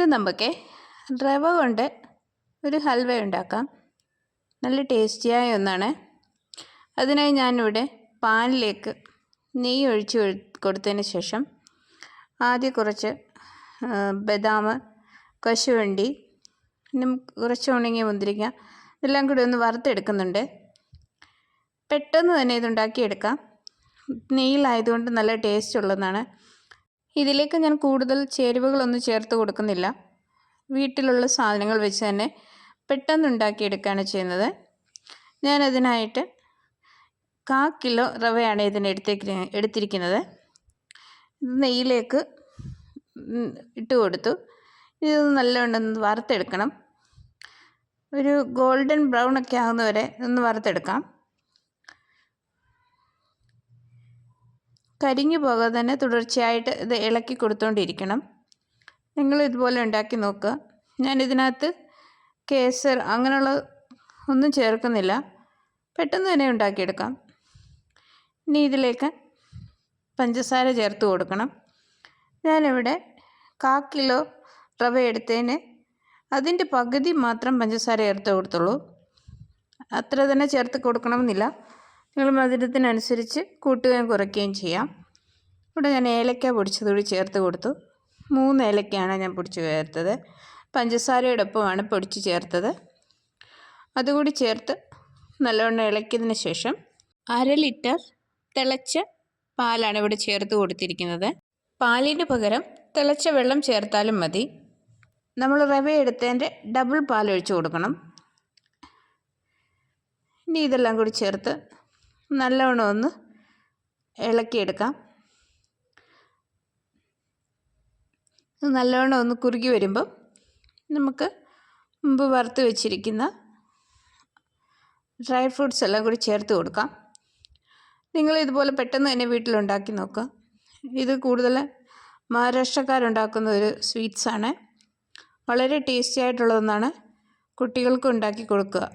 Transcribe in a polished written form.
ഇത് നമുക്ക് റവ കൊണ്ട് ഒരു ഹൽവ ഉണ്ടാക്കാം. നല്ല ടേസ്റ്റിയായ ഒന്നാണ്. അതിനായി ഞാനിവിടെ പാനിലേക്ക് നെയ്യ് ഒഴിച്ച് കൊടുത്തതിന് ശേഷം ആദ്യം കുറച്ച് ബദാം, കശുവണ്ടി, പിന്നെ കുറച്ച് ഉണങ്ങിയ മുന്തിരിങ്ങ ഇതെല്ലാം കൂടി ഒന്ന് വറുത്തെടുക്കുന്നുണ്ട്. പെട്ടെന്ന് തന്നെ ഇതുണ്ടാക്കിയെടുക്കാം. നെയ്യിലായതുകൊണ്ട് നല്ല ടേസ്റ്റ് ഉള്ളതാണ്. ഇതിലേക്ക് ഞാൻ കൂടുതൽ ചേരുവകളൊന്നും ചേർത്ത് കൊടുക്കുന്നില്ല. വീട്ടിലുള്ള സാധനങ്ങൾ വെച്ച് തന്നെ പെട്ടെന്ന് ഉണ്ടാക്കിയെടുക്കുകയാണ് ചെയ്യുന്നത്. ഞാനതിനായിട്ട് 1/4 കിലോ റവയാണ് എടുത്തിരിക്കുന്നത്. ഇത് നെയ്യിലേക്ക് ഇട്ട് കൊടുത്തു. ഇത് നല്ലവണ്ണം വറുത്തെടുക്കണം. ഒരു ഗോൾഡൻ ബ്രൗൺ ഒക്കെ ആകുന്നവരെ ഒന്ന് വറുത്തെടുക്കാം. കരിഞ്ഞു പോകാതെ തന്നെ തുടർച്ചയായിട്ട് ഇത് ഇളക്കി കൊടുത്തുകൊണ്ടിരിക്കണം. നിങ്ങൾ ഇതുപോലെ ഉണ്ടാക്കി നോക്കുക. ഞാനിതിനകത്ത് കേസർ അങ്ങനെയുള്ള ഒന്നും ചേർക്കുന്നില്ല. പെട്ടെന്ന് തന്നെ ഉണ്ടാക്കിയെടുക്കാം. ഇനി ഇതിലേക്ക് പഞ്ചസാര ചേർത്ത് കൊടുക്കണം. ഞാനിവിടെ 1/4 കിലോ റവ എടുത്തതിന് അതിൻ്റെ പകുതി മാത്രം പഞ്ചസാര ചേർത്ത് കൊടുത്തുള്ളൂ. അത്ര തന്നെ ചേർത്ത് കൊടുക്കണമെന്നില്ല. നിങ്ങൾ മധുരത്തിനനുസരിച്ച് കൂട്ടുകയും കുറയ്ക്കുകയും ചെയ്യാം. ഇവിടെ ഞാൻ ഏലക്ക പൊടിച്ചതുകൂടി ചേർത്ത് കൊടുത്തു. 3 ഏലക്കയാണ് ഞാൻ പൊടിച്ച് ചേർത്തത്. പഞ്ചസാരയോടൊപ്പമാണ് പൊടിച്ച് ചേർത്തത്. അതുകൂടി ചേർത്ത് നല്ലവണ്ണം ഇളക്കിയതിന് ശേഷം 1/2 ലിറ്റർ തിളച്ച പാലാണ് ഇവിടെ ചേർത്ത് കൊടുത്തിരിക്കുന്നത്. പാലിന് പകരം തിളച്ച വെള്ളം ചേർത്താലും മതി. നമ്മൾ റവ എടുത്തതിൻ്റെ ഡബിൾ പാൽ ഒഴിച്ച് കൊടുക്കണം. ഇനി ഇതെല്ലാം കൂടി ചേർത്ത് നല്ലവണ്ണം ഒന്ന് ഇളക്കിയെടുക്കാം. നല്ലവണ്ണം ഒന്ന് കുറുകി വരുമ്പം നമുക്ക് മുമ്പ് വറുത്ത് വെച്ചിരിക്കുന്ന ഡ്രൈ ഫ്രൂട്ട്സ് എല്ലാം കൂടി ചേർത്ത് കൊടുക്കാം. നിങ്ങൾ ഇതുപോലെ പെട്ടെന്ന് തന്നെ വീട്ടിലുണ്ടാക്കി നോക്കുക. ഇത് കൂടുതൽ മഹാരാഷ്ട്രക്കാരുണ്ടാക്കുന്ന ഒരു സ്വീറ്റ്സാണ്. വളരെ ടേസ്റ്റി ആയിട്ടുള്ള ഒന്നാണ്. കുട്ടികൾക്ക് ഉണ്ടാക്കി കൊടുക്കുക.